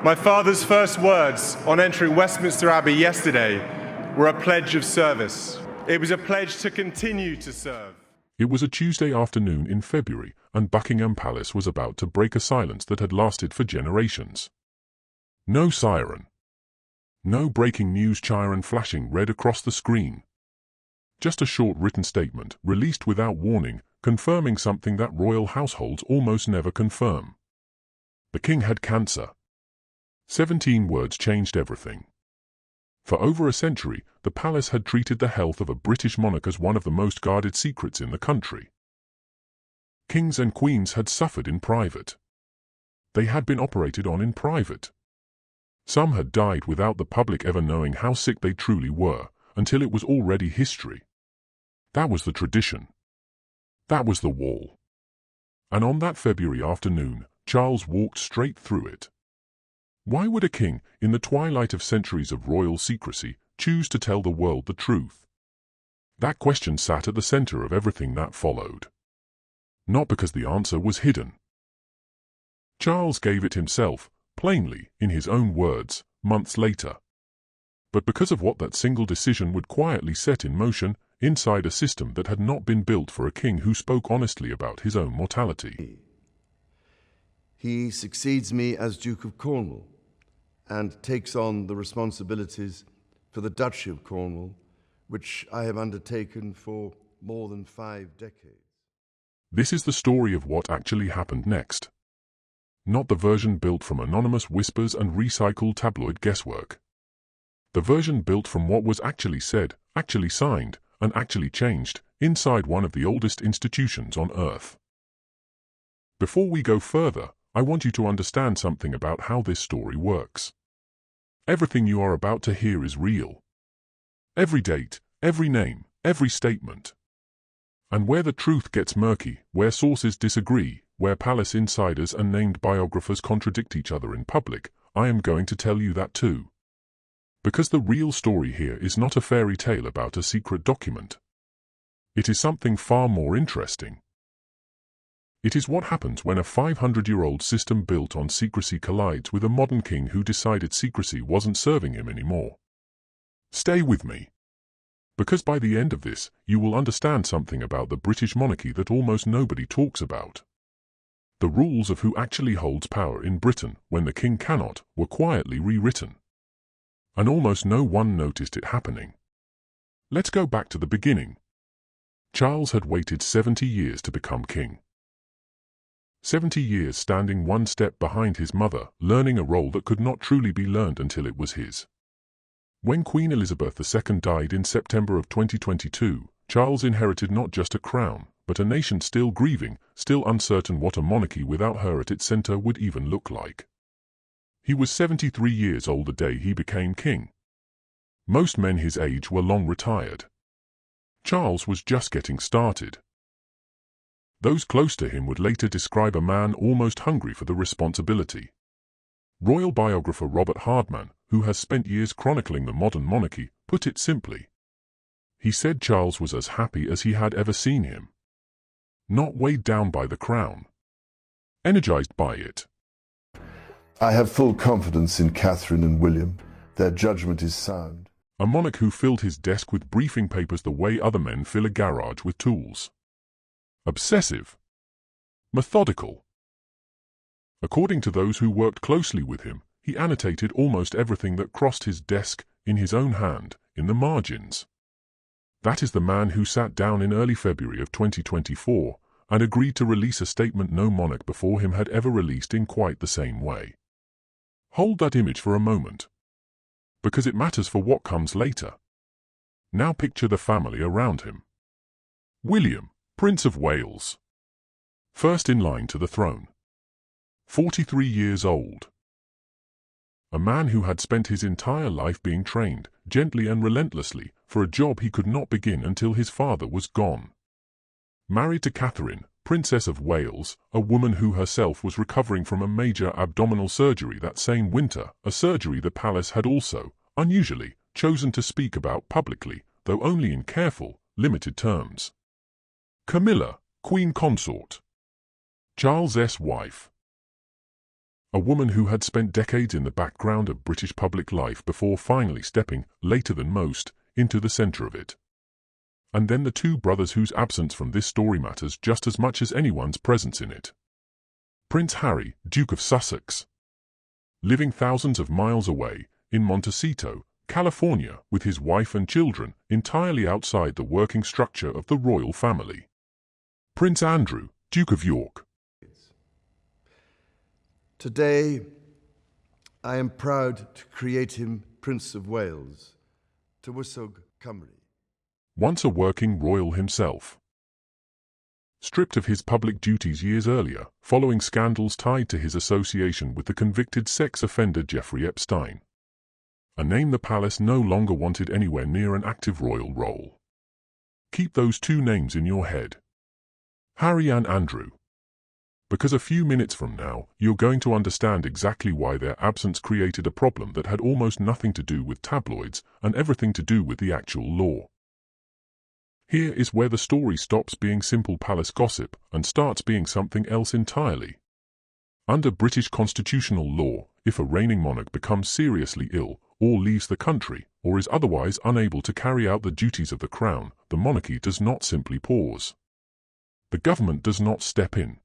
My father's first words on entering Westminster Abbey yesterday were a pledge of service. It was a pledge to continue to serve. It was a Tuesday afternoon in February, and Buckingham Palace was about to break a silence that had lasted for generations. No siren. No breaking news chyron flashing red across the screen. Just a short written statement, released without warning, confirming something that royal households almost never confirm. The king had cancer. 17 words changed everything. For over a century, the palace had treated the health of a British monarch as one of the most guarded secrets in the country. Kings and queens had suffered in private. They had been operated on in private. Some had died without the public ever knowing how sick they truly were, until it was already history. That was the tradition. That was the wall. And on that February afternoon, Charles walked straight through it. Why would a king, in the twilight of centuries of royal secrecy, choose to tell the world the truth? That question sat at the center of everything that followed. Not because the answer was hidden. Charles gave it himself, plainly, in his own words, months later. But because of what that single decision would quietly set in motion, inside a system that had not been built for a king who spoke honestly about his own mortality. He succeeds me as Duke of Cornwall, and takes on the responsibilities for the Duchy of Cornwall, which I have undertaken for more than 5 decades. This is the story of what actually happened next. Not the version built from anonymous whispers and recycled tabloid guesswork. The version built from what was actually said, actually signed, and actually changed, inside one of the oldest institutions on Earth. Before we go further, I want you to understand something about how this story works. Everything you are about to hear is real. Every date, every name, every statement. And where the truth gets murky, where sources disagree, where palace insiders and named biographers contradict each other in public, I am going to tell you that too. Because the real story here is not a fairy tale about a secret document. It is something far more interesting. It is what happens when a 500-year-old system built on secrecy collides with a modern king who decided secrecy wasn't serving him anymore. Stay with me. Because by the end of this, you will understand something about the British monarchy that almost nobody talks about. The rules of who actually holds power in Britain when the king cannot were quietly rewritten. And almost no one noticed it happening. Let's go back to the beginning. Charles had waited 70 years to become king. 70 years standing one step behind his mother, learning a role that could not truly be learned until it was his. When Queen Elizabeth II died in September of 2022, Charles inherited not just a crown, but a nation still grieving, still uncertain what a monarchy without her at its center would even look like. He was 73 years old the day he became king. Most men his age were long retired. Charles was just getting started. Those close to him would later describe a man almost hungry for the responsibility. Royal biographer Robert Hardman, who has spent years chronicling the modern monarchy, put it simply. He said Charles was as happy as he had ever seen him. Not weighed down by the crown. Energized by it. I have full confidence in Catherine and William. Their judgment is sound. A monarch who filled his desk with briefing papers the way other men fill a garage with tools. Obsessive. Methodical. According to those who worked closely with him, he annotated almost everything that crossed his desk, in his own hand, in the margins. That is the man who sat down in early February of 2024 and agreed to release a statement no monarch before him had ever released in quite the same way. Hold that image for a moment. Because it matters for what comes later. Now picture the family around him. William, Prince of Wales. First in line to the throne. 43 years old. A man who had spent his entire life being trained, gently and relentlessly, for a job he could not begin until his father was gone. Married to Catherine, Princess of Wales, a woman who herself was recovering from a major abdominal surgery that same winter, a surgery the palace had also, unusually, chosen to speak about publicly, though only in careful, limited terms. Camilla, Queen Consort. Charles' wife. a woman who had spent decades in the background of British public life before finally stepping, later than most, into the centre of it. And then the two brothers whose absence from this story matters just as much as anyone's presence in it. Prince Harry, Duke of Sussex, living thousands of miles away, in Montecito, California, with his wife and children, entirely outside the working structure of the royal family. Prince Andrew, Duke of York. Today, I am proud to create him Prince of Wales, Tywysog Cymru. Once a working royal himself. Stripped of his public duties years earlier, following scandals tied to his association with the convicted sex offender Jeffrey Epstein. A name the palace no longer wanted anywhere near an active royal role. Keep those two names in your head. Harry and Andrew. Because a few minutes from now, you're going to understand exactly why their absence created a problem that had almost nothing to do with tabloids and everything to do with the actual law. Here is where the story stops being simple palace gossip and starts being something else entirely. Under British constitutional law, if a reigning monarch becomes seriously ill, or leaves the country, or is otherwise unable to carry out the duties of the crown, the monarchy does not simply pause. The government does not step in.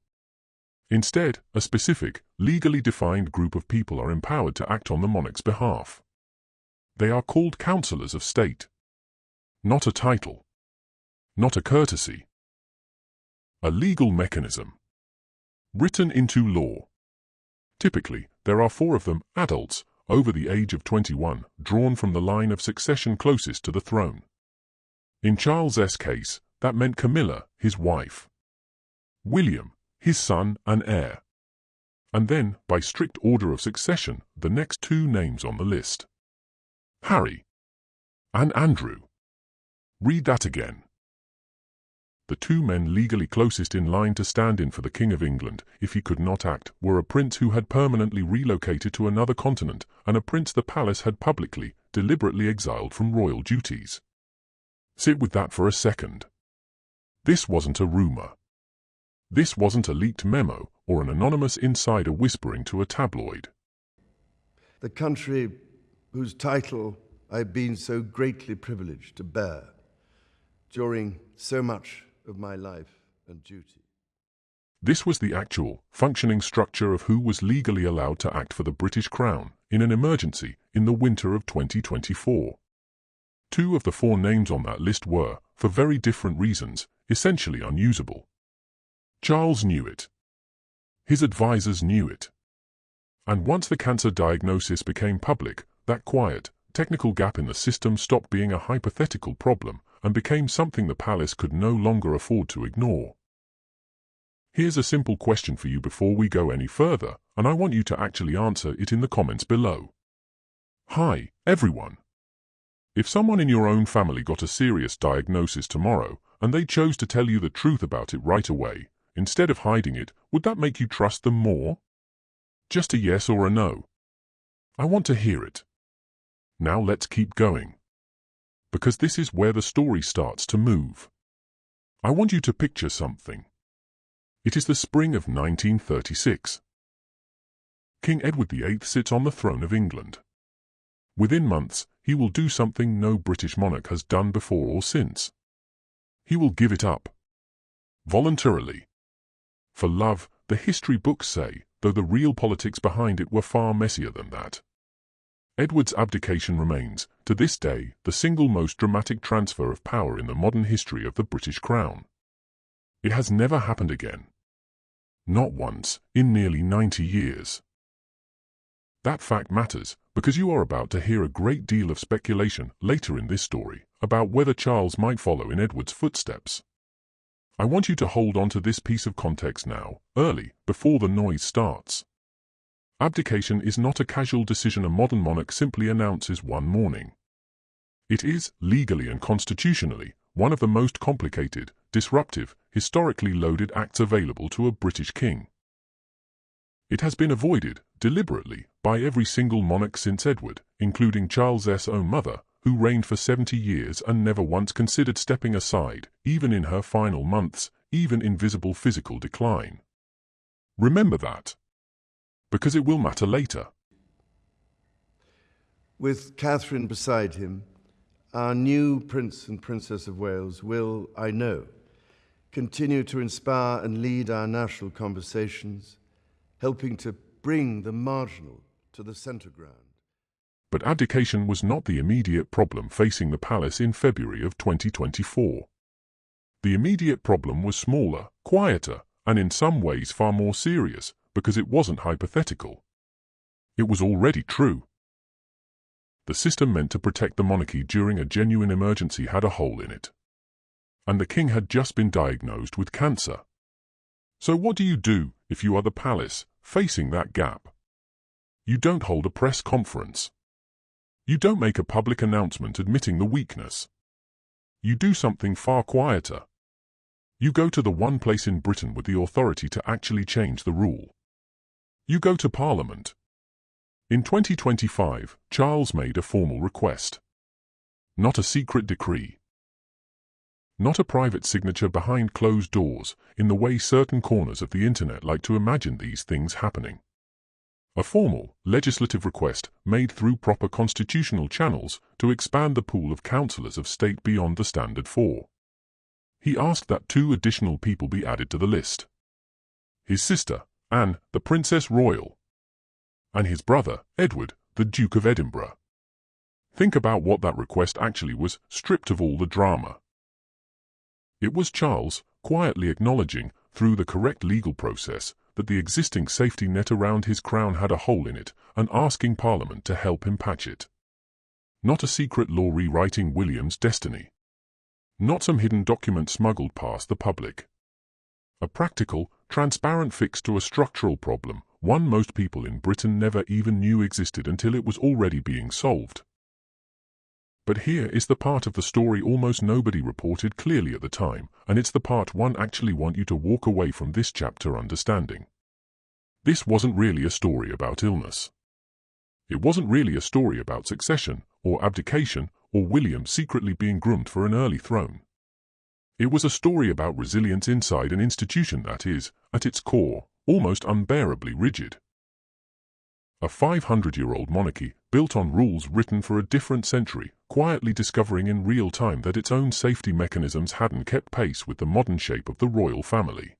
Instead, a specific, legally defined group of people are empowered to act on the monarch's behalf. They are called Counsellors of State. Not a title. Not a courtesy. A legal mechanism. Written into law. Typically, there are 4 of them, adults, over the age of 21, drawn from the line of succession closest to the throne. In Charles's case, that meant Camilla, his wife. William, his son and heir. And then, by strict order of succession, the next 2 names on the list. Harry and Andrew. Read that again. The 2 men legally closest in line to stand in for the King of England, if he could not act, were a prince who had permanently relocated to another continent, and a prince the palace had publicly, deliberately exiled from royal duties. Sit with that for a second. This wasn't a rumor. This wasn't a leaked memo or an anonymous insider whispering to a tabloid. The country whose title I've been so greatly privileged to bear during so much of my life and duty. This was the actual, functioning structure of who was legally allowed to act for the British Crown in an emergency in the winter of 2024. 2 of the 4 names on that list were, for very different reasons, essentially unusable. Charles knew it. His advisors knew it. And once the cancer diagnosis became public, that quiet, technical gap in the system stopped being a hypothetical problem and became something the palace could no longer afford to ignore. Here's a simple question for you before we go any further, and I want you to actually answer it in the comments below. Hi, everyone. If someone in your own family got a serious diagnosis tomorrow, and they chose to tell you the truth about it right away, instead of hiding it, would that make you trust them more? Just a yes or a no. I want to hear it. Now let's keep going. Because this is where the story starts to move. I want you to picture something. It is the spring of 1936. King Edward VIII sits on the throne of England. Within months, he will do something no British monarch has done before or since. He will give it up. Voluntarily. For love, the history books say, though the real politics behind it were far messier than that. Edward's abdication remains, to this day, the single most dramatic transfer of power in the modern history of the British Crown. It has never happened again. Not once, in nearly 90 years. That fact matters, because you are about to hear a great deal of speculation later in this story about whether Charles might follow in Edward's footsteps. I want you to hold on to this piece of context now, early, before the noise starts. Abdication is not a casual decision a modern monarch simply announces one morning. It is, legally and constitutionally, one of the most complicated, disruptive, historically loaded acts available to a British king. It has been avoided, deliberately, by every single monarch since Edward, including Charles's own mother, who reigned for 70 years and never once considered stepping aside, even in her final months, even in visible physical decline. Remember that. because it will matter later. With Catherine beside him, our new Prince and Princess of Wales will, I know, continue to inspire and lead our national conversations, helping to bring the marginal to the centre ground. But abdication was not the immediate problem facing the palace in February of 2024. The immediate problem was smaller, quieter, and in some ways far more serious, because it wasn't hypothetical. It was already true. The system meant to protect the monarchy during a genuine emergency had a hole in it. And the king had just been diagnosed with cancer. So what do you do if you are the palace, facing that gap? You don't hold a press conference. You don't make a public announcement admitting the weakness. You do something far quieter. You go to the one place in Britain with the authority to actually change the rule. You go to Parliament. In 2025, Charles made a formal request. Not a secret decree. Not a private signature behind closed doors, in the way certain corners of the internet like to imagine these things happening. A formal, legislative request made through proper constitutional channels to expand the pool of Counsellors of State beyond the standard 4. He asked that 2 additional people be added to the list. His sister, Anne, the Princess Royal, and his brother, Edward, the Duke of Edinburgh. Think about what that request actually was, stripped of all the drama. It was Charles, quietly acknowledging, through the correct legal process, that the existing safety net around his crown had a hole in it, and asking Parliament to help him patch it. Not a secret law rewriting William's destiny. Not some hidden document smuggled past the public. A practical, transparent fix to a structural problem, one most people in Britain never even knew existed until it was already being solved. But here is the part of the story almost nobody reported clearly at the time, and it's the part one actually want you to walk away from this chapter understanding. This wasn't really a story about illness. It wasn't really a story about succession, or abdication, or William secretly being groomed for an early throne. It was a story about resilience inside an institution that is, at its core, almost unbearably rigid. A 500-year-old monarchy, built on rules written for a different century, quietly discovering in real time that its own safety mechanisms hadn't kept pace with the modern shape of the royal family.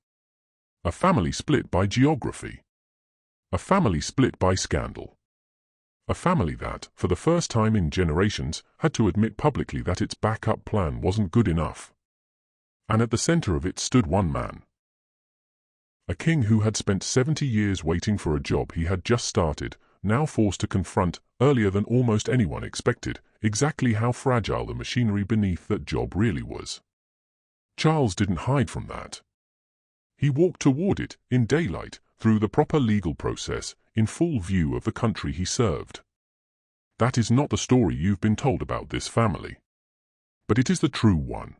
A family split by geography. A family split by scandal. A family that, for the first time in generations, had to admit publicly that its backup plan wasn't good enough. And at the center of it stood one man. A king who had spent 70 years waiting for a job he had just started, now forced to confront, earlier than almost anyone expected, exactly how fragile the machinery beneath that job really was. Charles didn't hide from that. He walked toward it, in daylight, through the proper legal process, in full view of the country he served. That is not the story you've been told about this family. But it is the true one.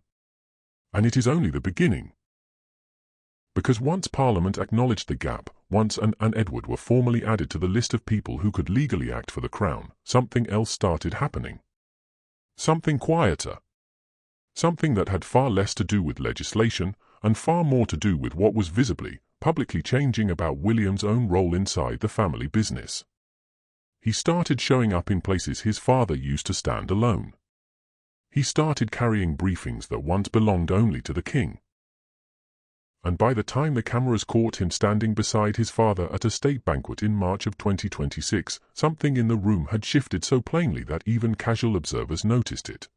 And it is only the beginning. Because once Parliament acknowledged the gap, once Anne and Edward were formally added to the list of people who could legally act for the crown, something else started happening. Something quieter. Something that had far less to do with legislation, and far more to do with what was visibly, publicly changing about William's own role inside the family business. He started showing up in places his father used to stand alone. He started carrying briefings that once belonged only to the king. And by the time the cameras caught him standing beside his father at a state banquet in March of 2026, something in the room had shifted so plainly that even casual observers noticed it.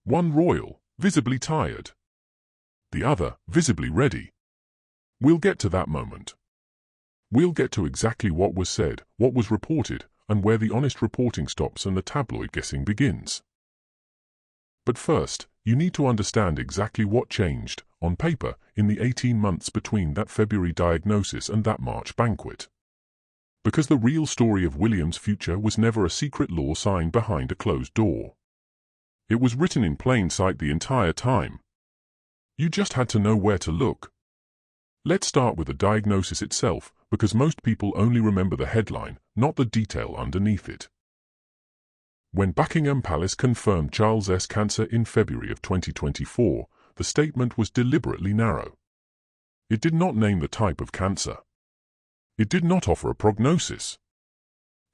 One royal, visibly tired. The other, visibly ready. We'll get to that moment. We'll get to exactly what was said, what was reported, and where the honest reporting stops and the tabloid guessing begins. But first, you need to understand exactly what changed, on paper, in the 18 months between that February diagnosis and that March banquet. Because the real story of William's future was never a secret law signed behind a closed door. It was written in plain sight the entire time. You just had to know where to look. Let's start with the diagnosis itself, because most people only remember the headline, not the detail underneath it. When Buckingham Palace confirmed Charles's cancer in February of 2024, the statement was deliberately narrow. It did not name the type of cancer. It did not offer a prognosis.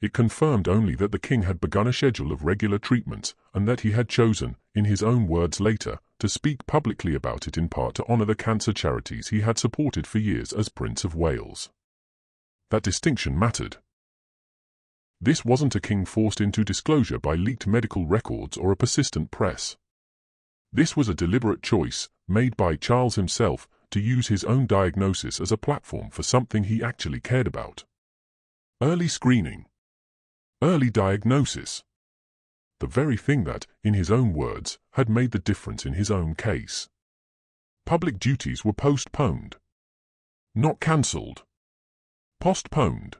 It confirmed only that the king had begun a schedule of regular treatments and that he had chosen, in his own words later, to speak publicly about it in part to honour the cancer charities he had supported for years as Prince of Wales. That distinction mattered. This wasn't a king forced into disclosure by leaked medical records or a persistent press. This was a deliberate choice, made by Charles himself, to use his own diagnosis as a platform for something he actually cared about. Early screening. Early diagnosis. The very thing that, in his own words, had made the difference in his own case. Public duties were postponed. Not cancelled. Postponed.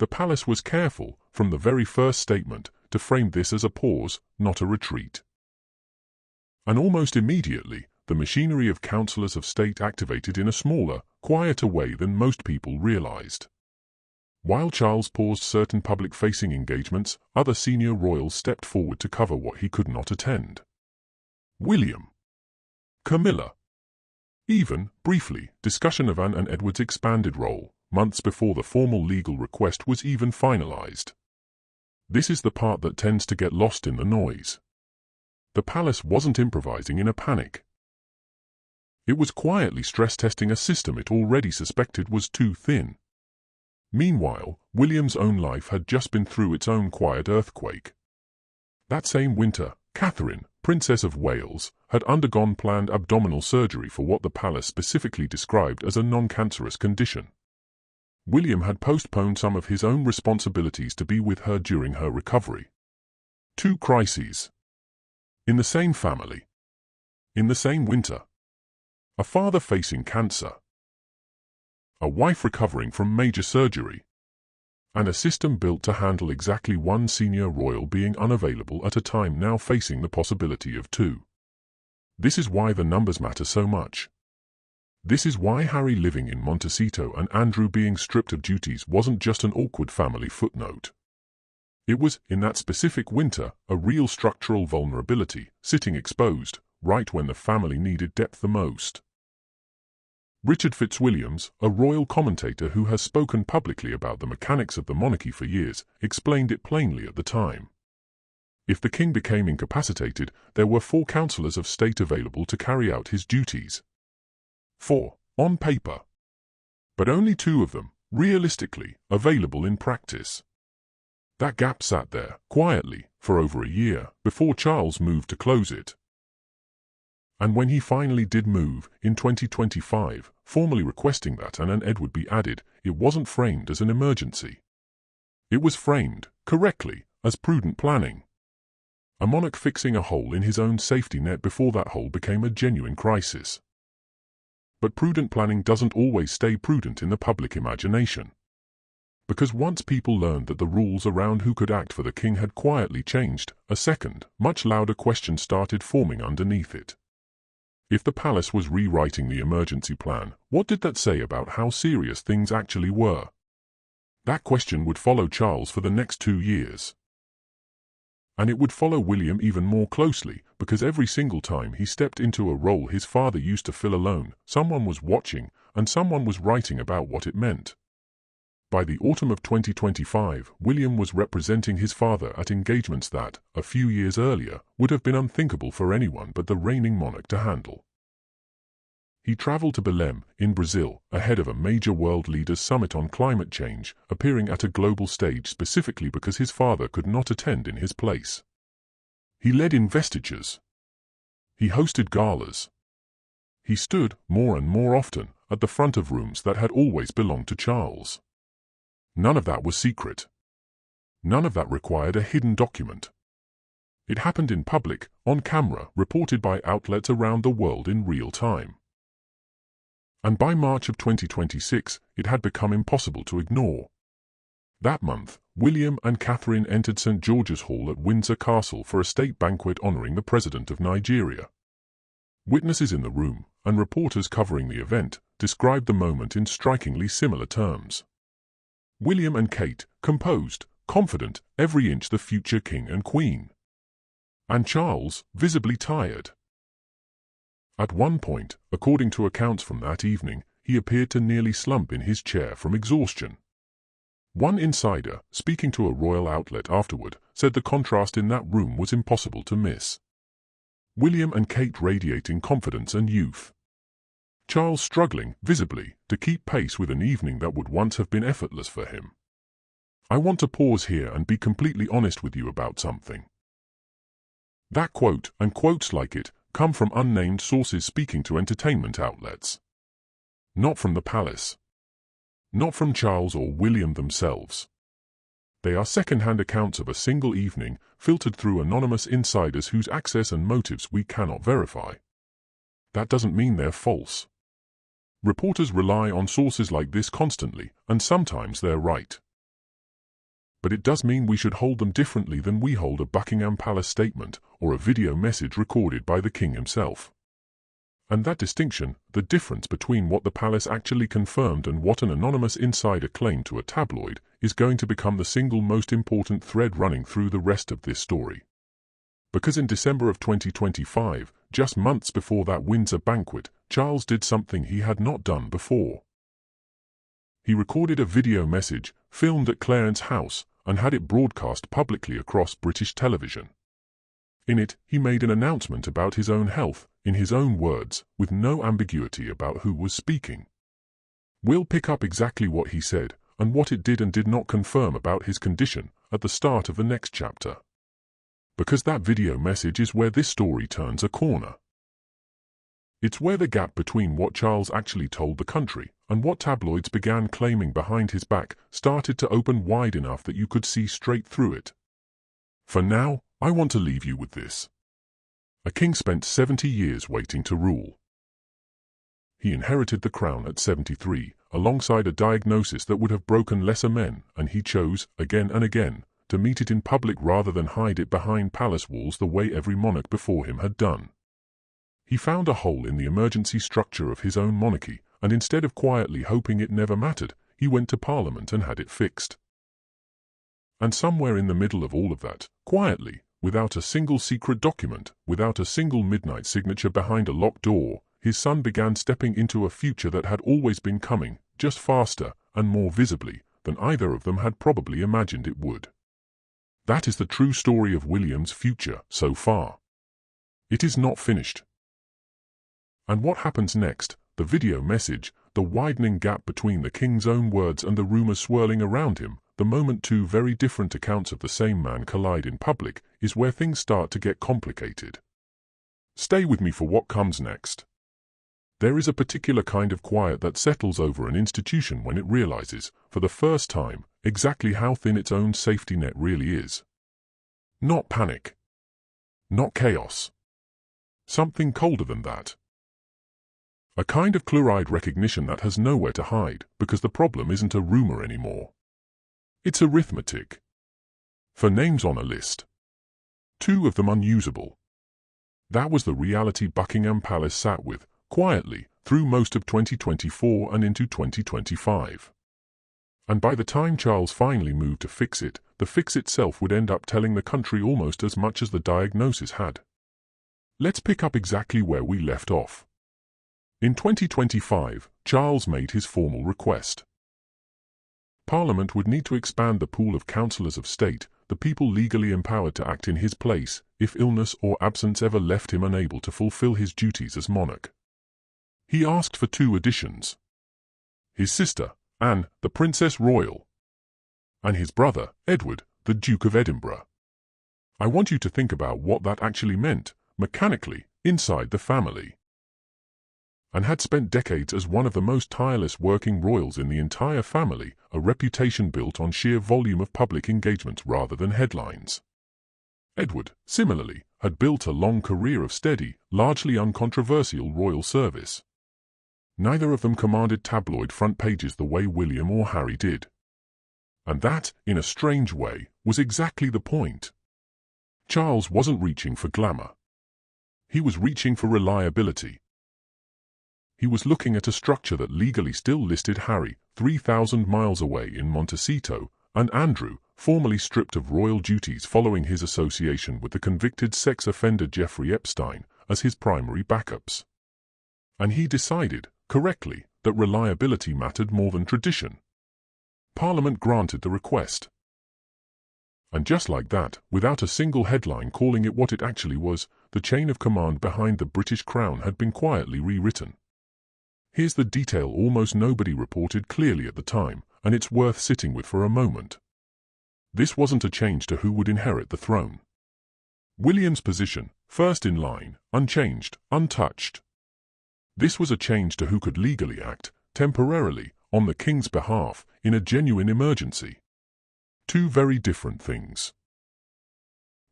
The palace was careful, from the very first statement, to frame this as a pause, not a retreat. And almost immediately, the machinery of Counsellors of State activated in a smaller, quieter way than most people realized. While Charles paused certain public-facing engagements, other senior royals stepped forward to cover what he could not attend. William. Camilla. Even, briefly, discussion of Anne and Edward's expanded role, months before the formal legal request was even finalized. This is the part that tends to get lost in the noise. The palace wasn't improvising in a panic. It was quietly stress-testing a system it already suspected was too thin. Meanwhile, William's own life had just been through its own quiet earthquake. That same winter, Catherine, Princess of Wales, had undergone planned abdominal surgery for what the palace specifically described as a non-cancerous condition. William had postponed some of his own responsibilities to be with her during her recovery. Two crises. In the same family. In the same winter. A father facing cancer. A wife recovering from major surgery. And a system built to handle exactly one senior royal being unavailable at a time now facing the possibility of two. This is why the numbers matter so much. This is why Harry living in Montecito and Andrew being stripped of duties wasn't just an awkward family footnote. It was, in that specific winter, a real structural vulnerability, sitting exposed, right when the family needed depth the most. Richard Fitzwilliams, a royal commentator who has spoken publicly about the mechanics of the monarchy for years, explained it plainly at the time. If the king became incapacitated, there were 4 councillors of state available to carry out his duties. 4, on paper. But only 2 of them, realistically, available in practice. That gap sat there, quietly, for over a year, before Charles moved to close it. And when he finally did move, in 2025, formally requesting that Anne and Edward be added, it wasn't framed as an emergency. It was framed, correctly, as prudent planning. A monarch fixing a hole in his own safety net before that hole became a genuine crisis. But prudent planning doesn't always stay prudent in the public imagination. Because once people learned that the rules around who could act for the king had quietly changed, a second, much louder question started forming underneath it. If the palace was rewriting the emergency plan, what did that say about how serious things actually were? That question would follow Charles for the next 2 years. And it would follow William even more closely, because every single time he stepped into a role his father used to fill alone, someone was watching, and someone was writing about what it meant. By the autumn of 2025, William was representing his father at engagements that, a few years earlier, would have been unthinkable for anyone but the reigning monarch to handle. He travelled to Belém, in Brazil, ahead of a major world leaders' summit on climate change, appearing at a global stage specifically because his father could not attend in his place. He led investitures. He hosted galas. He stood, more and more often, at the front of rooms that had always belonged to Charles. None of that was secret. None of that required a hidden document. It happened in public, on camera, reported by outlets around the world in real time. And by March of 2026, it had become impossible to ignore. That month, William and Catherine entered St. George's Hall at Windsor Castle for a state banquet honoring the President of Nigeria. Witnesses in the room, and reporters covering the event, described the moment in strikingly similar terms. William and Kate, composed, confident, every inch the future king and queen. And Charles, visibly tired. At one point, according to accounts from that evening, he appeared to nearly slump in his chair from exhaustion. One insider, speaking to a royal outlet afterward, said the contrast in that room was impossible to miss. William and Kate radiating confidence and youth. Charles struggling, visibly, to keep pace with an evening that would once have been effortless for him. I want to pause here and be completely honest with you about something. That quote, and quotes like it, come from unnamed sources speaking to entertainment outlets. Not from the palace. Not from Charles or William themselves. They are second-hand accounts of a single evening, filtered through anonymous insiders whose access and motives we cannot verify. That doesn't mean they're false. Reporters rely on sources like this constantly, and sometimes they're right. But it does mean we should hold them differently than we hold a Buckingham Palace statement or a video message recorded by the king himself. And that distinction, the difference between what the palace actually confirmed and what an anonymous insider claimed to a tabloid, is going to become the single most important thread running through the rest of this story. Because in December of 2025, just months before that Windsor banquet, Charles did something he had not done before. He recorded a video message, filmed at Clarence's house, and had it broadcast publicly across British television. In it, he made an announcement about his own health, in his own words, with no ambiguity about who was speaking. We'll pick up exactly what he said, and what it did and did not confirm about his condition, at the start of the next chapter. Because that video message is where this story turns a corner. It's where the gap between what Charles actually told the country, and what tabloids began claiming behind his back, started to open wide enough that you could see straight through it. For now, I want to leave you with this. A king spent 70 years waiting to rule. He inherited the crown at 73, alongside a diagnosis that would have broken lesser men, and he chose, again and again, to meet it in public rather than hide it behind palace walls the way every monarch before him had done. He found a hole in the emergency structure of his own monarchy, and instead of quietly hoping it never mattered, he went to Parliament and had it fixed. And somewhere in the middle of all of that, quietly, without a single secret document, without a single midnight signature behind a locked door, his son began stepping into a future that had always been coming, just faster and more visibly than either of them had probably imagined it would. That is the true story of William's future so far. It is not finished. And what happens next, the video message, the widening gap between the king's own words and the rumors swirling around him, the moment two very different accounts of the same man collide in public, is where things start to get complicated. Stay with me for what comes next. There is a particular kind of quiet that settles over an institution when it realizes, for the first time, exactly how thin its own safety net really is. Not panic. Not chaos. Something colder than that. A kind of clear-eyed recognition that has nowhere to hide, because the problem isn't a rumor anymore. It's arithmetic. For names on a list. 2 of them unusable. That was the reality Buckingham Palace sat with, quietly, through most of 2024 and into 2025. And by the time Charles finally moved to fix it, the fix itself would end up telling the country almost as much as the diagnosis had. Let's pick up exactly where we left off. In 2025, Charles made his formal request. Parliament would need to expand the pool of Counsellors of State, the people legally empowered to act in his place, if illness or absence ever left him unable to fulfill his duties as monarch. He asked for 2 additions. His sister, Anne, the Princess Royal, and his brother, Edward, the Duke of Edinburgh. I want you to think about what that actually meant, mechanically, inside the family. And had spent decades as one of the most tireless working royals in the entire family, a reputation built on sheer volume of public engagement rather than headlines. Edward, similarly, had built a long career of steady, largely uncontroversial royal service. Neither of them commanded tabloid front pages the way William or Harry did. And that, in a strange way, was exactly the point. Charles wasn't reaching for glamour. He was reaching for reliability. He was looking at a structure that legally still listed Harry, 3,000 miles away in Montecito, and Andrew, formerly stripped of royal duties following his association with the convicted sex offender Jeffrey Epstein, as his primary backups. And he decided, correctly, that reliability mattered more than tradition. Parliament granted the request. And just like that, without a single headline calling it what it actually was, the chain of command behind the British Crown had been quietly rewritten. Here's the detail almost nobody reported clearly at the time, and it's worth sitting with for a moment. This wasn't a change to who would inherit the throne. William's position, first in line, unchanged, untouched. This was a change to who could legally act, temporarily, on the king's behalf, in a genuine emergency. Two very different things.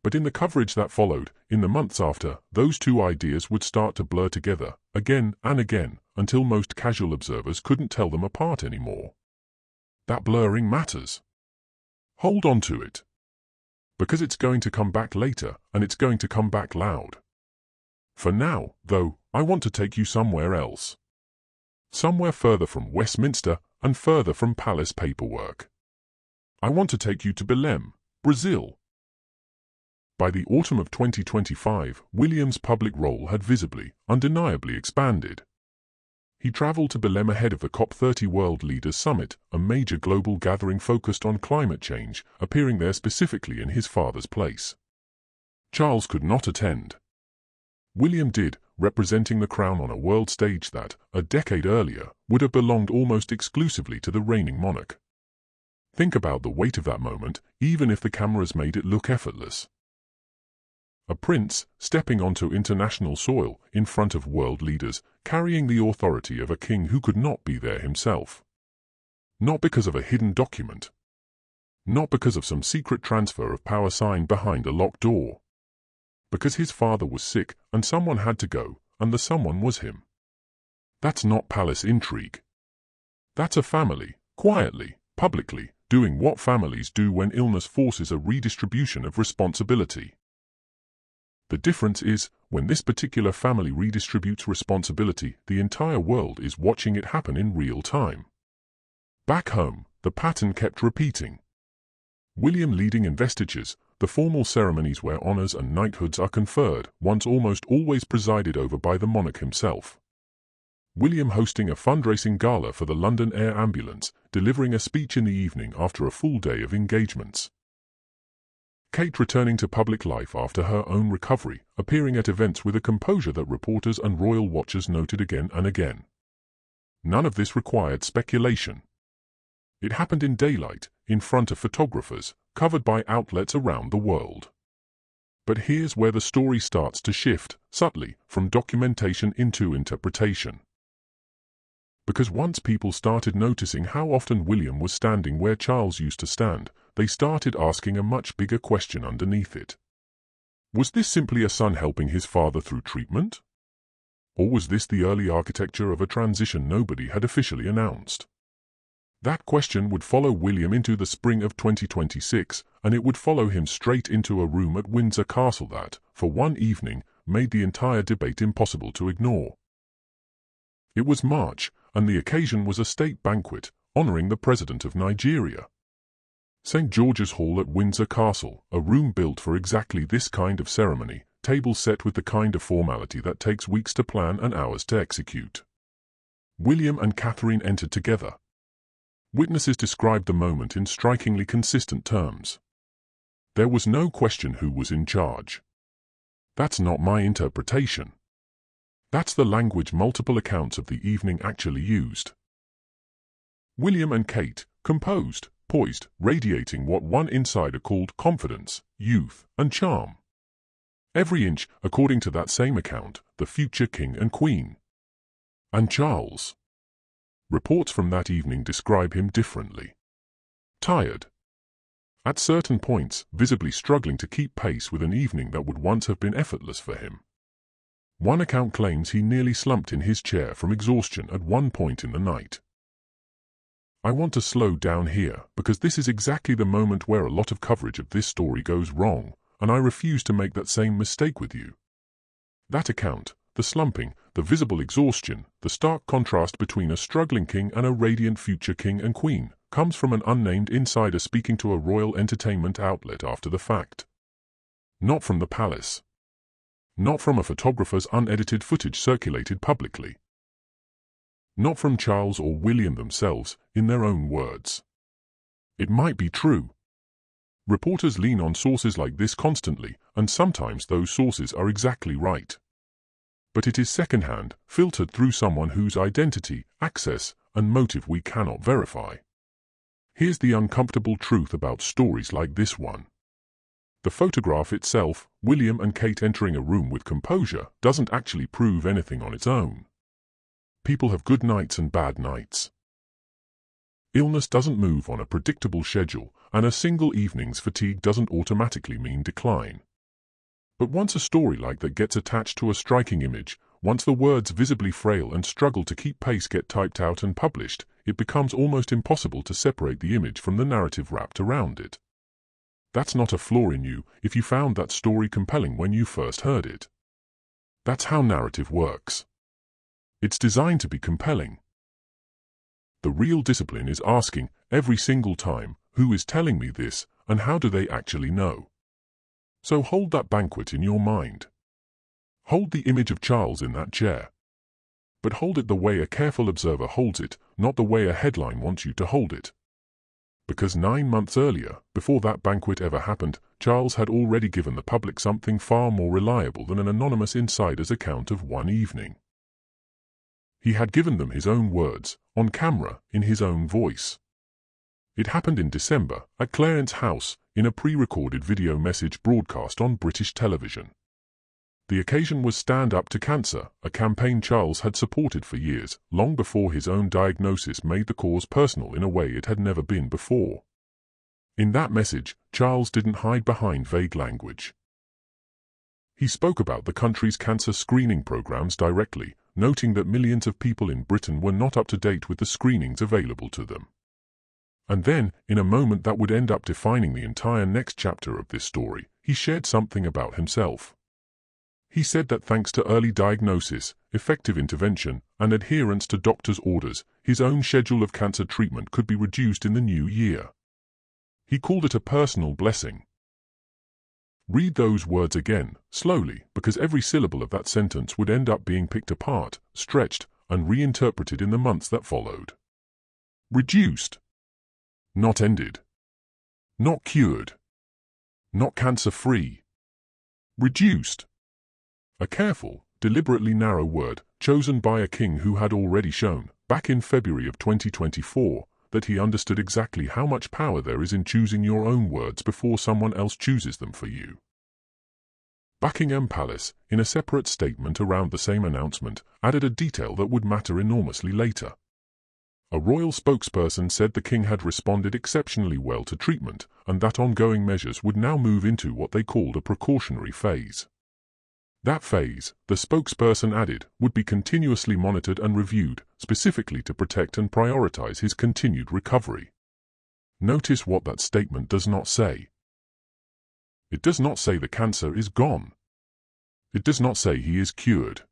But in the coverage that followed, in the months after, those two ideas would start to blur together, again and again, until most casual observers couldn't tell them apart anymore. That blurring matters. Hold on to it. Because it's going to come back later, and it's going to come back loud. For now, though, I want to take you somewhere else. Somewhere further from Westminster and further from palace paperwork. I want to take you to Belém, Brazil. By the autumn of 2025, William's public role had visibly, undeniably expanded. He travelled to Belém ahead of the COP30 World Leaders Summit, a major global gathering focused on climate change, appearing there specifically in his father's place. Charles could not attend. William did, representing the crown on a world stage that, a decade earlier, would have belonged almost exclusively to the reigning monarch. Think about the weight of that moment, even if the cameras made it look effortless. A prince, stepping onto international soil, in front of world leaders, carrying the authority of a king who could not be there himself. Not because of a hidden document. Not because of some secret transfer of power signed behind a locked door. Because his father was sick, and someone had to go, and the someone was him. That's not palace intrigue. That's a family, quietly, publicly, doing what families do when illness forces a redistribution of responsibility. The difference is, when this particular family redistributes responsibility, the entire world is watching it happen in real time. Back home, the pattern kept repeating. William leading investitures, the formal ceremonies where honours and knighthoods are conferred, once almost always presided over by the monarch himself. William hosting a fundraising gala for the London Air Ambulance, delivering a speech in the evening after a full day of engagements. Kate returning to public life after her own recovery, appearing at events with a composure that reporters and royal watchers noted again and again. None of this required speculation. It happened in daylight, in front of photographers, covered by outlets around the world. But here's where the story starts to shift, subtly, from documentation into interpretation. Because once people started noticing how often William was standing where Charles used to stand, they started asking a much bigger question underneath it. Was this simply a son helping his father through treatment? Or was this the early architecture of a transition nobody had officially announced? That question would follow William into the spring of 2026, and it would follow him straight into a room at Windsor Castle that, for one evening, made the entire debate impossible to ignore. It was March, and the occasion was a state banquet, honouring the President of Nigeria. St. George's Hall at Windsor Castle, a room built for exactly this kind of ceremony, tables set with the kind of formality that takes weeks to plan and hours to execute. William and Catherine entered together. Witnesses described the moment in strikingly consistent terms. There was no question who was in charge. That's not my interpretation. That's the language multiple accounts of the evening actually used. William and Kate, composed, poised, radiating what one insider called confidence, youth, and charm. Every inch, according to that same account, the future king and queen. And Charles. Reports from that evening describe him differently. Tired. At certain points, visibly struggling to keep pace with an evening that would once have been effortless for him. One account claims he nearly slumped in his chair from exhaustion at one point in the night. I want to slow down here, because this is exactly the moment where a lot of coverage of this story goes wrong, and I refuse to make that same mistake with you. That account, the slumping, the visible exhaustion, the stark contrast between a struggling king and a radiant future king and queen, comes from an unnamed insider speaking to a royal entertainment outlet after the fact. Not from the palace. Not from a photographer's unedited footage circulated publicly. not from Charles or William themselves, in their own words. It might be true. Reporters lean on sources like this constantly, and sometimes those sources are exactly right. But it is second-hand, filtered through someone whose identity, access, and motive we cannot verify. Here's the uncomfortable truth about stories like this one. The photograph itself, William and Kate entering a room with composure, doesn't actually prove anything on its own. People have good nights and bad nights. Illness doesn't move on a predictable schedule, and a single evening's fatigue doesn't automatically mean decline. But once a story like that gets attached to a striking image, once the words visibly frail and struggle to keep pace get typed out and published, it becomes almost impossible to separate the image from the narrative wrapped around it. That's not a flaw in you if you found that story compelling when you first heard it. That's how narrative works. It's designed to be compelling. The real discipline is asking, every single time, who is telling me this, and how do they actually know? So hold that banquet in your mind. Hold the image of Charles in that chair. But hold it the way a careful observer holds it, not the way a headline wants you to hold it. Because 9 months earlier, before that banquet ever happened, Charles had already given the public something far more reliable than an anonymous insider's account of one evening. He had given them his own words, on camera, in his own voice. It happened in December, at Clarence House, in a pre-recorded video message broadcast on British television. The occasion was Stand Up to Cancer, a campaign Charles had supported for years, long before his own diagnosis made the cause personal in a way it had never been before. In that message, Charles didn't hide behind vague language. He spoke about the country's cancer screening programs directly, noting that millions of people in Britain were not up to date with the screenings available to them. And then, in a moment that would end up defining the entire next chapter of this story, he shared something about himself. He said that thanks to early diagnosis, effective intervention, and adherence to doctors' orders, his own schedule of cancer treatment could be reduced in the new year. He called it a personal blessing. Read those words again, slowly, because every syllable of that sentence would end up being picked apart, stretched, and reinterpreted in the months that followed. Reduced. Not ended. Not cured. Not cancer-free. Reduced. A careful, deliberately narrow word, chosen by a king who had already shown, back in February of 2024, that he understood exactly how much power there is in choosing your own words before someone else chooses them for you. Buckingham Palace, in a separate statement around the same announcement, added a detail that would matter enormously later. A royal spokesperson said the king had responded exceptionally well to treatment, and that ongoing measures would now move into what they called a precautionary phase. That phase, the spokesperson added, would be continuously monitored and reviewed, specifically to protect and prioritize his continued recovery. Notice what that statement does not say. It does not say the cancer is gone. It does not say he is cured.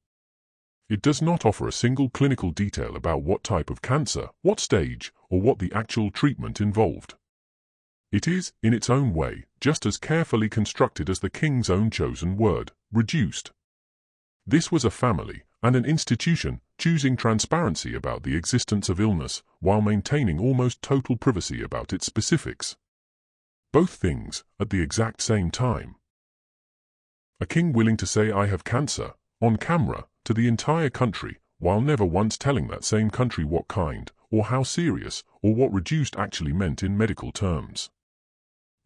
It does not offer a single clinical detail about what type of cancer, what stage, or what the actual treatment involved. It is, in its own way, just as carefully constructed as the king's own chosen word, reduced. This was a family, and an institution, choosing transparency about the existence of illness, while maintaining almost total privacy about its specifics. Both things, at the exact same time. A king willing to say I have cancer, on camera, to the entire country, while never once telling that same country what kind, or how serious, or what reduced actually meant in medical terms.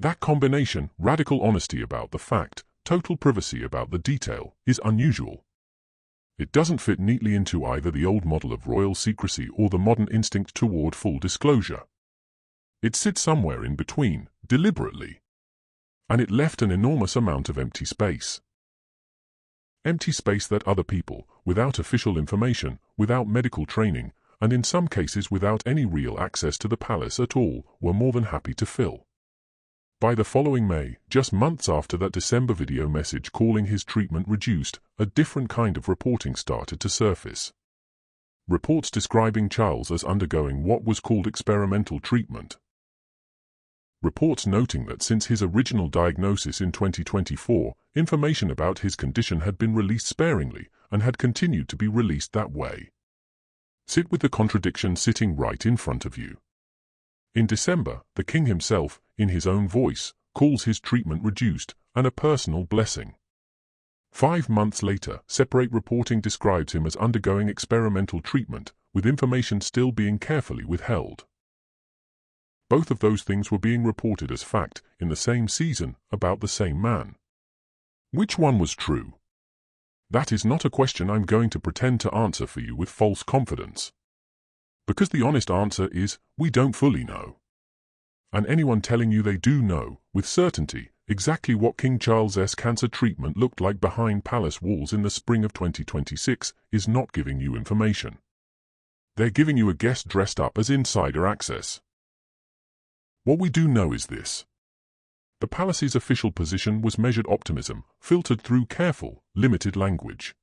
That combination, radical honesty about the fact, total privacy about the detail, is unusual. It doesn't fit neatly into either the old model of royal secrecy or the modern instinct toward full disclosure. It sits somewhere in between, deliberately. And it left an enormous amount of empty space. Empty space that other people, without official information, without medical training, and in some cases without any real access to the palace at all, were more than happy to fill. By the following May, just months after that December video message calling his treatment reduced, a different kind of reporting started to surface. Reports describing Charles as undergoing what was called experimental treatment. Reports noting that since his original diagnosis in 2024, information about his condition had been released sparingly and had continued to be released that way. Sit with the contradiction sitting right in front of you. In December, the king himself, in his own voice, calls his treatment reduced and a personal blessing. 5 months later, separate reporting describes him as undergoing experimental treatment, with information still being carefully withheld. Both of those things were being reported as fact in the same season about the same man. Which one was true? That is not a question I'm going to pretend to answer for you with false confidence. Because the honest answer is, we don't fully know. And anyone telling you they do know, with certainty, exactly what King Charles's cancer treatment looked like behind palace walls in the spring of 2026 is not giving you information. They're giving you a guest dressed up as insider access. What we do know is this. The palace's official position was measured optimism, filtered through careful, limited language.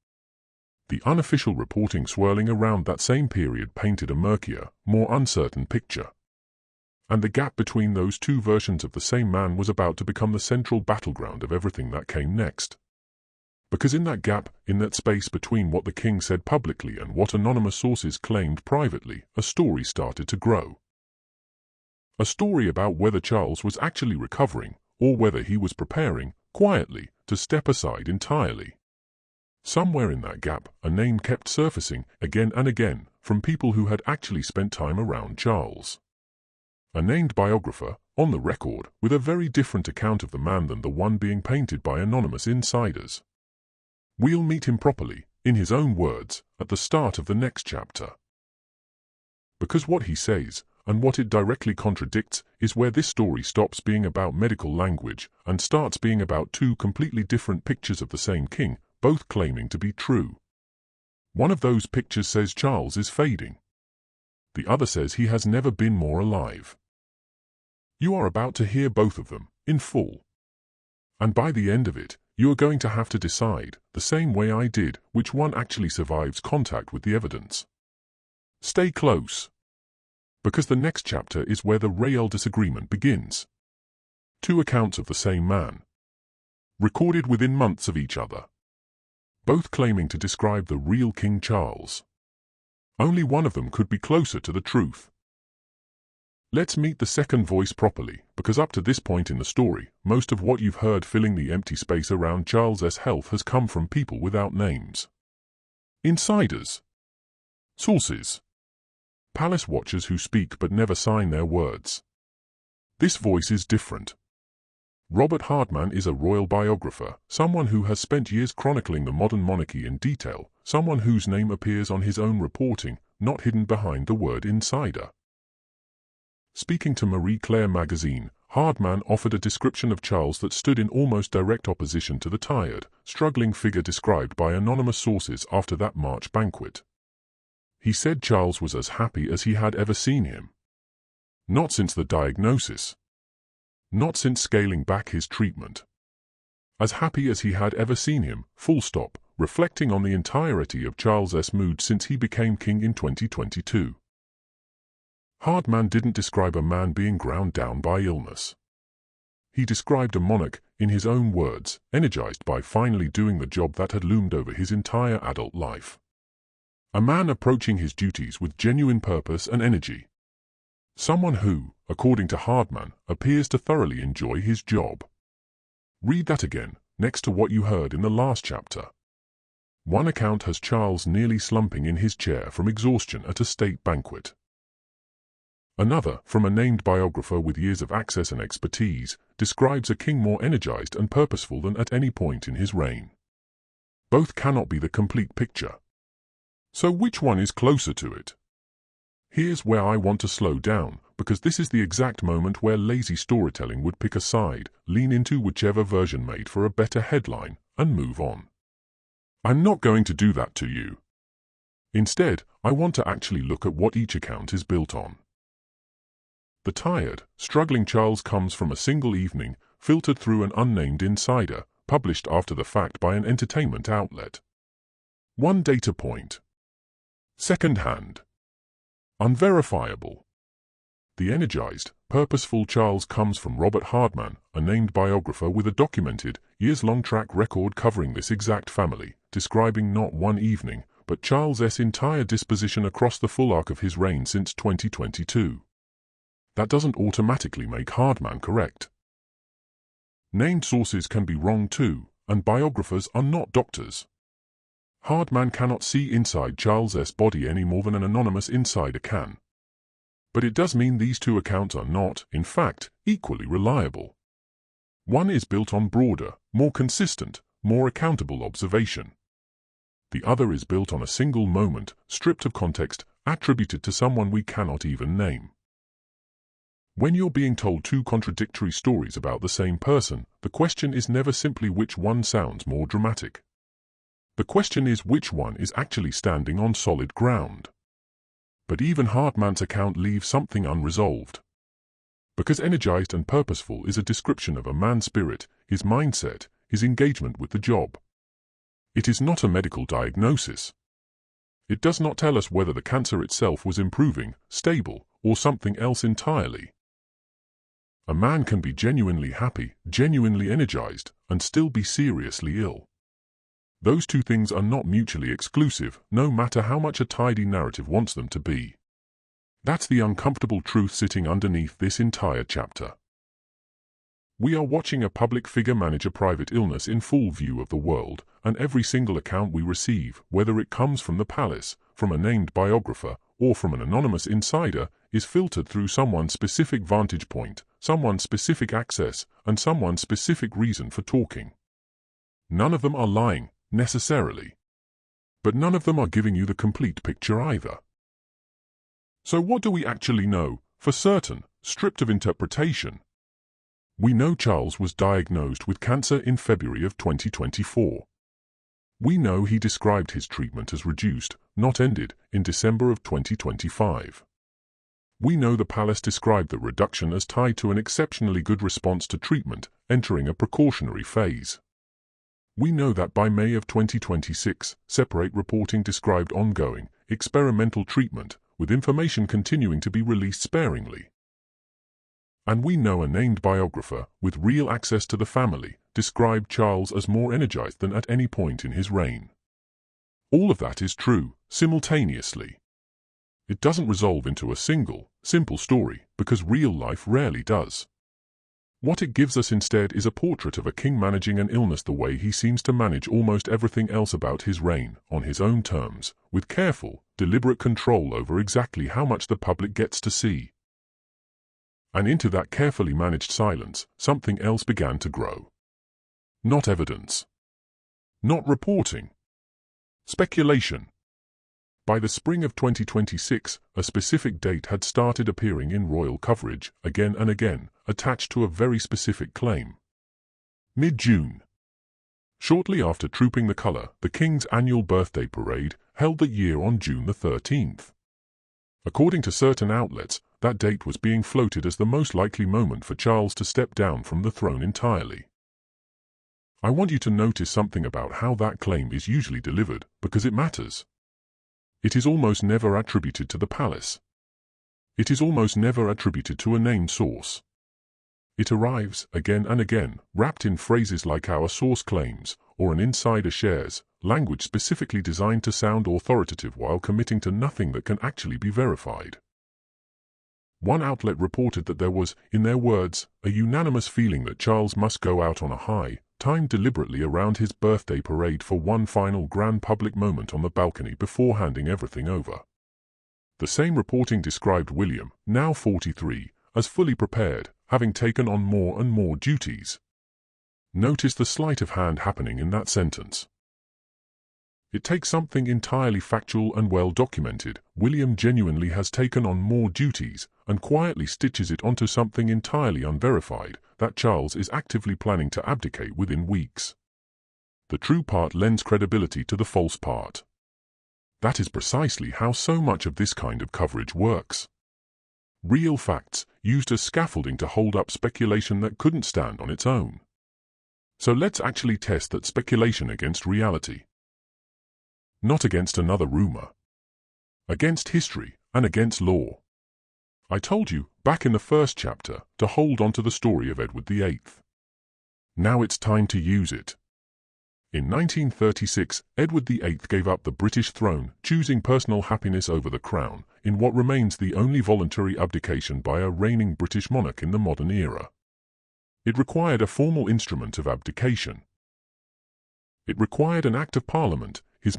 The unofficial reporting swirling around that same period painted a murkier, more uncertain picture. And the gap between those two versions of the same man was about to become the central battleground of everything that came next. Because in that gap, in that space between what the king said publicly and what anonymous sources claimed privately, a story started to grow. A story about whether Charles was actually recovering, or whether he was preparing, quietly, to step aside entirely. Somewhere in that gap, a name kept surfacing, again and again, from people who had actually spent time around Charles. A named biographer, on the record, with a very different account of the man than the one being painted by anonymous insiders. We'll meet him properly, in his own words, at the start of the next chapter. Because what he says, and what it directly contradicts, is where this story stops being about medical language and starts being about two completely different pictures of the same king, both claiming to be true. One of those pictures says Charles is fading. The other says he has never been more alive. You are about to hear both of them, in full. And by the end of it, you are going to have to decide, the same way I did, which one actually survives contact with the evidence. Stay close. Because the next chapter is where the real disagreement begins. Two accounts of the same man. Recorded within months of each other. Both claiming to describe the real King Charles. Only one of them could be closer to the truth. Let's meet the second voice properly, because up to this point in the story, most of what you've heard filling the empty space around Charles's health has come from people without names. Insiders. Sources. Palace watchers who speak but never sign their words. This voice is different. Robert Hardman is a royal biographer, someone who has spent years chronicling the modern monarchy in detail, someone whose name appears on his own reporting, not hidden behind the word insider. Speaking to Marie Claire magazine, Hardman offered a description of Charles that stood in almost direct opposition to the tired, struggling figure described by anonymous sources after that March banquet. He said Charles was as happy as he had ever seen him. Not since the diagnosis. Not since scaling back his treatment. As happy as he had ever seen him, full stop, reflecting on the entirety of Charles's mood since he became king in 2022. Hardman didn't describe a man being ground down by illness. He described a monarch, in his own words, energized by finally doing the job that had loomed over his entire adult life. A man approaching his duties with genuine purpose and energy. Someone who, according to Hardman, appears to thoroughly enjoy his job. Read that again, next to what you heard in the last chapter. One account has Charles nearly slumping in his chair from exhaustion at a state banquet. Another, from a named biographer with years of access and expertise, describes a king more energized and purposeful than at any point in his reign. Both cannot be the complete picture. So which one is closer to it? Here's where I want to slow down, because this is the exact moment where lazy storytelling would pick a side, lean into whichever version made for a better headline, and move on. I'm not going to do that to you. Instead, I want to actually look at what each account is built on. The tired, struggling Charles comes from a single evening, filtered through an unnamed insider, published after the fact by an entertainment outlet. One data point. Second-hand. Unverifiable. The energized, purposeful Charles comes from Robert Hardman, a named biographer with a documented, years-long track record covering this exact family, describing not one evening, but Charles's entire disposition across the full arc of his reign since 2022. That doesn't automatically make Hardman correct. Named sources can be wrong too, and biographers are not doctors. Hardman cannot see inside Charles's body any more than an anonymous insider can. But it does mean these two accounts are not, in fact, equally reliable. One is built on broader, more consistent, more accountable observation. The other is built on a single moment, stripped of context, attributed to someone we cannot even name. When you're being told two contradictory stories about the same person, the question is never simply which one sounds more dramatic. The question is which one is actually standing on solid ground. But even Hardman's account leaves something unresolved. Because energized and purposeful is a description of a man's spirit, his mindset, his engagement with the job. It is not a medical diagnosis. It does not tell us whether the cancer itself was improving, stable, or something else entirely. A man can be genuinely happy, genuinely energized, and still be seriously ill. Those two things are not mutually exclusive, no matter how much a tidy narrative wants them to be. That's the uncomfortable truth sitting underneath this entire chapter. We are watching a public figure manage a private illness in full view of the world, and every single account we receive, whether it comes from the palace, from a named biographer, or from an anonymous insider, is filtered through someone's specific vantage point, someone's specific access, and someone's specific reason for talking. None of them are lying, necessarily. But none of them are giving you the complete picture either. So what do we actually know, for certain, stripped of interpretation? We know Charles was diagnosed with cancer in February of 2024. We know he described his treatment as reduced, not ended, in December of 2025. We know the palace described the reduction as tied to an exceptionally good response to treatment, entering a precautionary phase. We know that by May of 2026, separate reporting described ongoing, experimental treatment, with information continuing to be released sparingly. And we know a named biographer, with real access to the family, described Charles as more energized than at any point in his reign. All of that is true, simultaneously. It doesn't resolve into a single, simple story, because real life rarely does. What it gives us instead is a portrait of a king managing an illness the way he seems to manage almost everything else about his reign, on his own terms, with careful, deliberate control over exactly how much the public gets to see. And into that carefully managed silence, something else began to grow. Not evidence. Not reporting. Speculation. By the spring of 2026, a specific date had started appearing in royal coverage, again and again, attached to a very specific claim. Mid-June. Shortly after Trooping the Colour, the King's annual birthday parade, held that year on June the 13th. According to certain outlets, that date was being floated as the most likely moment for Charles to step down from the throne entirely. I want you to notice something about how that claim is usually delivered, because it matters. It is almost never attributed to the palace. It is almost never attributed to a named source. It arrives, again and again, wrapped in phrases like "our source claims," or "an insider shares," language specifically designed to sound authoritative while committing to nothing that can actually be verified. One outlet reported that there was, in their words, a unanimous feeling that Charles must go out on a high, timed deliberately around his birthday parade for one final grand public moment on the balcony before handing everything over. The same reporting described William, now 43, as fully prepared, having taken on more and more duties. Notice the sleight of hand happening in that sentence. It takes something entirely factual and well documented, William genuinely has taken on more duties, and quietly stitches it onto something entirely unverified, that Charles is actively planning to abdicate within weeks. The true part lends credibility to the false part. That is precisely how so much of this kind of coverage works. Real facts, used as scaffolding to hold up speculation that couldn't stand on its own. So let's actually test that speculation against reality. Not against another rumor. Against history, and against law. I told you, back in the first chapter, to hold on to the story of Edward VIII. Now it's time to use it. In 1936, Edward VIII gave up the British throne, choosing personal happiness over the crown, in what remains the only voluntary abdication by a reigning British monarch in the modern era. It required a formal instrument of abdication. It required an Act of Parliament, his